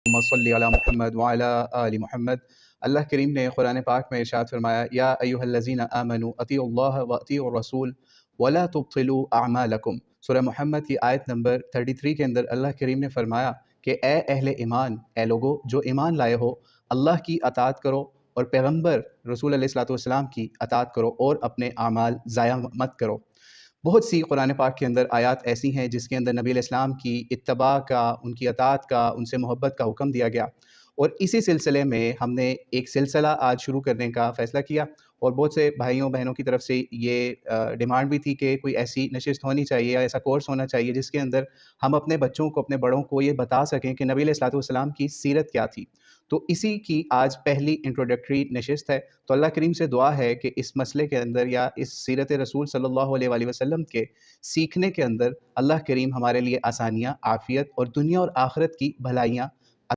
صلی علی محمد وعلی آل محمد۔ اللہ کریم نے قرآن پاک میں ارشاد فرمایا، یا ایھا الذین آمنوا اطیعوا اللہ واطیعوا الرسول ولا تبطلوا اعمالکم۔ سورہ محمد کی آیت نمبر 33 کے اندر اللہ کریم نے فرمایا کہ اے اہل ایمان، اے لوگو جو ایمان لائے ہو، اللہ کی اطاعت کرو اور پیغمبر رسول علیہ الصلوۃ والسلام کی اطاعت کرو اور اپنے اعمال ضائع مت کرو۔ بہت سی قرآن پاک کے اندر آیات ایسی ہیں جس کے اندر نبی علیہ السلام کی اتباع کا، ان کی اطاعت کا، ان سے محبت کا حکم دیا گیا، اور اسی سلسلے میں ہم نے ایک سلسلہ آج شروع کرنے کا فیصلہ کیا، اور بہت سے بھائیوں بہنوں کی طرف سے یہ ڈیمانڈ بھی تھی کہ کوئی ایسی نشست ہونی چاہیے یا ایسا کورس ہونا چاہیے جس کے اندر ہم اپنے بچوں کو، اپنے بڑوں کو یہ بتا سکیں کہ نبی علیہ الصلوۃ والسلام کی سیرت کیا تھی۔ تو اسی کی آج پہلی انٹروڈکٹری نشست ہے۔ تو اللہ کریم سے دعا ہے کہ اس مسئلے کے اندر یا اس سیرت رسول صلی اللہ علیہ وآلہ وسلم کے سیکھنے کے اندر اللہ کریم ہمارے لیے آسانیاں، عافیت اور دنیا اور آخرت کی بھلائیاں